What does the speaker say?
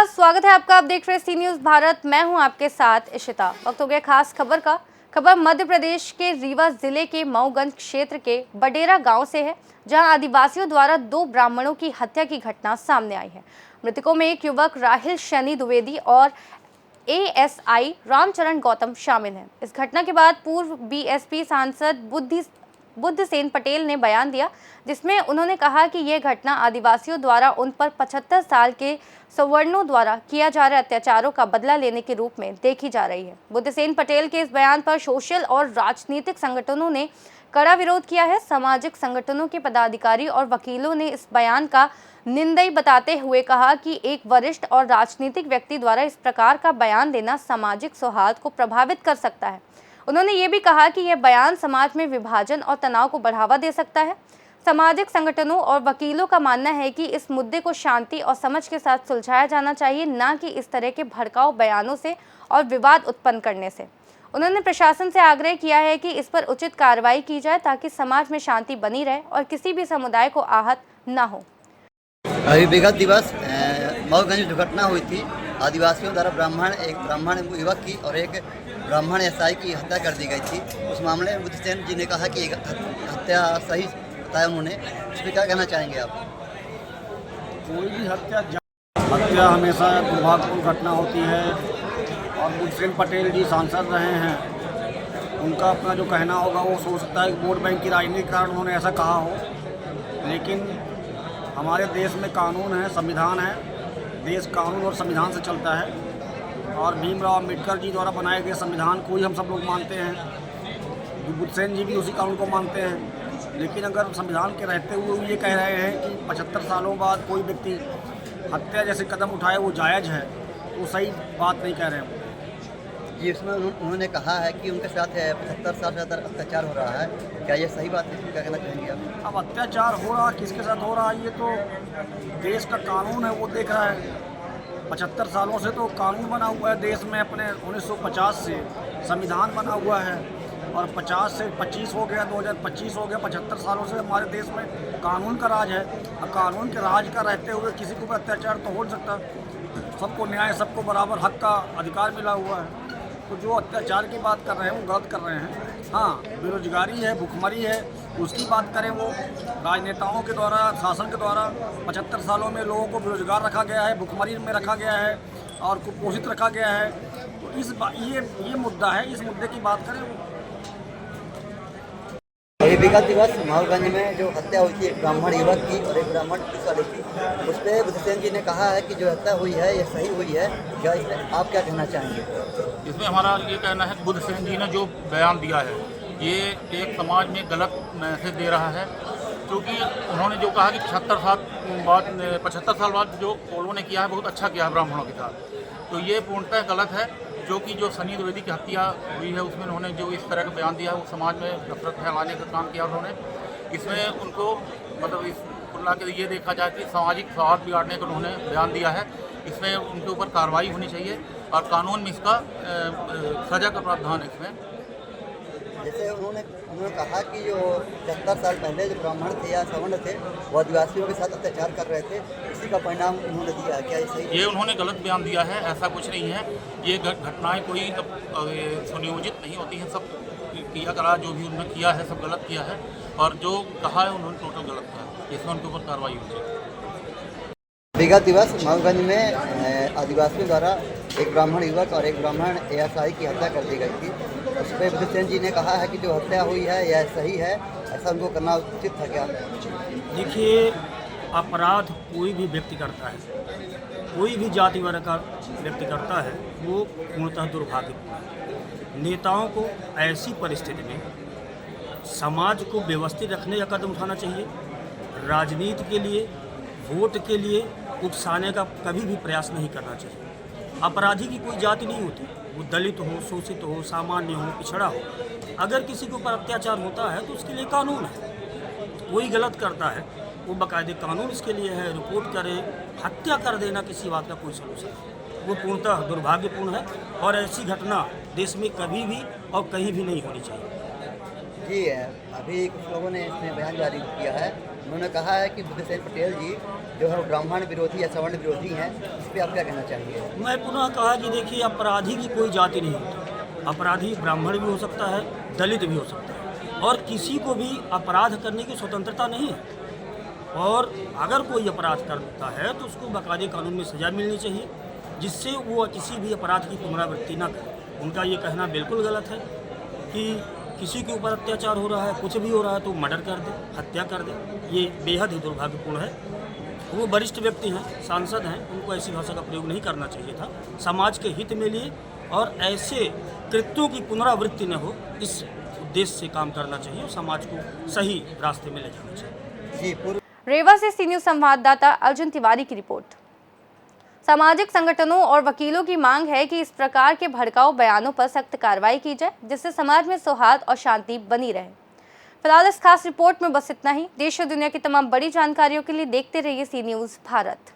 नमस्कार, स्वागत है आपका। आप देख रहे हैं सी न्यूज़ भारत। मैं हूं आपके साथ इशिता। वक्त हो गया खास खबर का। खबर मध्य प्रदेश के रीवा जिले के मऊगंज क्षेत्र के बडेरा गांव से है, जहां आदिवासियों द्वारा 2 ब्राह्मणों की हत्या की घटना सामने आई है। मृतकों में एक युवक राहिल शनि द्विवेदी और एएसआई रामचरण गौतम शामिल हैं। इस घटना के बाद पूर्व बीएसपी सांसद बुद्धसेन पटेल ने बयान दिया, जिसमें उन्होंने कहा कि यह घटना आदिवासियों द्वारा उन पर 75 साल के सवर्णों द्वारा किया जा रहे अत्याचारों का बदला लेने के रूप में देखी जा रही है। बुद्धसेन पटेल के इस बयान पर सोशल और राजनीतिक संगठनों ने कड़ा विरोध किया है। सामाजिक संगठनों के पदाधिकारी और वकीलों ने इस बयान का निंदनीय बताते हुए कहा कि एक वरिष्ठ और राजनीतिक व्यक्ति द्वारा इस प्रकार का बयान देना सामाजिक सौहार्द को प्रभावित कर सकता है। उन्होंने ये भी कहा कि यह बयान समाज में विभाजन और तनाव को बढ़ावा दे सकता है। सामाजिक संगठनों और वकीलों का मानना है कि इस मुद्दे को शांति और समझ के साथ सुलझाया जाना चाहिए, न कि इस तरह के भड़काऊ बयानों से और विवाद उत्पन्न करने से। उन्होंने प्रशासन से आग्रह किया है कि इस पर उचित कार्रवाई की जाए, ताकि समाज में शांति बनी रहे और किसी भी समुदाय को आहत न हो। अभी विगत दिवस मऊगंज दुर्घटना हुई थी। आदिवासियों द्वारा एक ब्राह्मण युवक की और एक ब्राह्मण एसआई की हत्या कर दी गई थी। उस मामले में बुद्धसेन जी ने कहा कि हत्या सही बताया उन्होंने। इस पर क्या कहना चाहेंगे आप? कोई भी हत्या हमेशा दुर्भाग्यपूर्ण घटना होती है, और बुद्धसेन पटेल जी सांसद रहे हैं। उनका अपना जो कहना होगा वो सोच सकता है कि वोट बैंक की राजनीति के कारण उन्होंने ऐसा कहा हो, लेकिन हमारे देश में कानून है, संविधान है। देश कानून और संविधान से चलता है, और भीमराव अम्बेडकर जी द्वारा बनाए गए संविधान को ही हम सब लोग मानते हैं। बुद्धसेन जी भी उसी कानून को मानते हैं। लेकिन अगर संविधान के रहते हुए ये कह रहे हैं कि 75 सालों बाद कोई व्यक्ति हत्या जैसे कदम उठाए वो जायज़ है, तो सही बात नहीं कह रहे हैं जी। उसमें उन्होंने कहा है कि उनके साथ 75 साल से ज़्यादा अत्याचार हो रहा है। क्या ये सही बात है? इसमें क्या कहना चाहेंगे आप? अब अत्याचार हो रहा, किसके साथ हो रहा है, ये तो देश का कानून है वो देख रहा है। 75 सालों से तो कानून बना हुआ है देश में, अपने 1950 से संविधान बना हुआ है, और 50 से 25 हो गया, 2025 हो गया। 75 सालों से हमारे देश में कानून का राज है। और कानून के राज का रहते हुए किसी को भी अत्याचार तो हो सकता। सबको न्याय, सबको बराबर हक का अधिकार मिला हुआ है। तो जो अत्याचार की बात कर रहे हैं वो गलत कर रहे हैं। हाँ, बेरोजगारी है, भुखमरी है, उसकी बात करें वो राजनेताओं के द्वारा, शासन के द्वारा 75 सालों में लोगों को बेरोजगार रखा गया है, भुखमरी में रखा गया है और कुपोषित रखा गया है। तो ये मुद्दा है, इस मुद्दे की बात करें वो। अभी विगत दिवस मऊगंज में जो हत्या हुई थी एक ब्राह्मण युवक की और एक ब्राह्मण पुलिस वाले की, उस पर बुद्धसेन जी ने कहा है कि जो हत्या हुई है ये सही हुई है। क्या इसमें आप क्या कहना चाहेंगे? इसमें हमारा ये कहना है कि बुद्धसेन जी ने जो बयान दिया है ये एक समाज में गलत मैसेज दे रहा है, क्योंकि उन्होंने जो कहा कि 75 साल बाद जो उन्होंने किया है बहुत अच्छा किया है ब्राह्मणों के साथ, तो ये पूर्णतः गलत है। जो शनि द्विवेदी की हत्या हुई है उसमें उन्होंने जो इस तरह का बयान दिया है वो समाज में नफरत फैलाने का काम किया उन्होंने। इसमें उनको मतलब इस तुलना के ये देखा जाए कि सामाजिक सौहार्द बिगाड़ने का उन्होंने बयान दिया है। इसमें उनके ऊपर कार्रवाई होनी चाहिए और कानून में इसका सजा का प्रावधान है इसमें। जैसे उन्होंने कहा कि जो 70 साल पहले जो ब्राह्मण थे या सवर्ण थे वो आदिवासियों के साथ अत्याचार कर रहे थे, इसी का परिणाम उन्होंने दिया है। क्या ये सही है? ये उन्होंने गलत बयान दिया है, ऐसा कुछ नहीं है। ये घटनाएं कोई सुनियोजित नहीं होती हैं, सब किया करा जो भी उन्होंने किया है सब गलत किया है, और जो कहा है उन्होंने टोटल गलत कहा। इसमें उनके ऊपर कार्रवाई होनी चाहिए। विगत दिवस मऊगंज में आदिवासियों द्वारा एक ब्राह्मण युवक और एक ब्राह्मण एएसआई की हत्या कर दी गई थी। उस पर बुद्धसेन जी ने कहा है कि जो हत्या हुई है यह सही है, ऐसा उनको करना उचित था क्या? देखिए, अपराध कोई भी व्यक्ति करता है, कोई भी जाति वर्ग का व्यक्ति करता है, वो पूर्णतः दुर्भाग्यपूर्ण है। नेताओं को ऐसी परिस्थिति में समाज को व्यवस्थित रखने का कदम उठाना चाहिए। राजनीति के लिए, वोट के लिए उकसाने का कभी भी प्रयास नहीं करना चाहिए। अपराधी की कोई जाति नहीं होती, वो दलित हो, शोषित हो, सामान्य हो, पिछड़ा हो। अगर किसी के ऊपर अत्याचार होता है तो उसके लिए कानून है। कोई गलत करता है वो बाकायदे कानून इसके लिए है, रिपोर्ट करे। हत्या कर देना किसी बात का कोई सलूशन नहीं, वो पूर्णतः दुर्भाग्यपूर्ण है, और ऐसी घटना देश में कभी भी और कहीं भी नहीं होनी चाहिए। जी अभी कुछ लोगों ने इसमें बयान जारी किया है। उन्होंने कहा है कि बुद्धसेन पटेल जी जो है वो ब्राह्मण विरोधी या सवर्ण विरोधी हैं। इस पर आप क्या कहना चाहेंगे? मैं पुनः कहा कि देखिए, अपराधी की कोई जाति नहीं होती। अपराधी ब्राह्मण भी हो सकता है, दलित भी हो सकता है, और किसी को भी अपराध करने की स्वतंत्रता नहीं है। और अगर कोई अपराध करता है तो उसको बाकायदे कानून में सजा मिलनी चाहिए, जिससे वो किसी भी अपराध की पुनरावृत्ति न करे। उनका ये कहना बिल्कुल गलत है कि किसी के ऊपर अत्याचार हो रहा है, कुछ भी हो रहा है तो मर्डर कर दे, हत्या कर दे। ये बेहद ही दुर्भाग्यपूर्ण है। वो वरिष्ठ व्यक्ति हैं, सांसद हैं, उनको ऐसी भाषा का प्रयोग नहीं करना चाहिए था। समाज के हित में लिए और ऐसे कृत्यों की पुनरावृत्ति न हो, इस उद्देश्य से काम करना चाहिए और समाज को सही रास्ते में ले जाना चाहिए। रेवा से सी न्यूज़ संवाददाता अर्जुन तिवारी की रिपोर्ट। सामाजिक संगठनों और वकीलों की मांग है कि इस प्रकार के भड़काऊ बयानों पर सख्त कार्रवाई की जाए, जिससे समाज में सौहार्द और शांति बनी रहे। फिलहाल इस खास रिपोर्ट में बस इतना ही। देश और दुनिया की तमाम बड़ी जानकारियों के लिए देखते रहिए सी न्यूज़ भारत।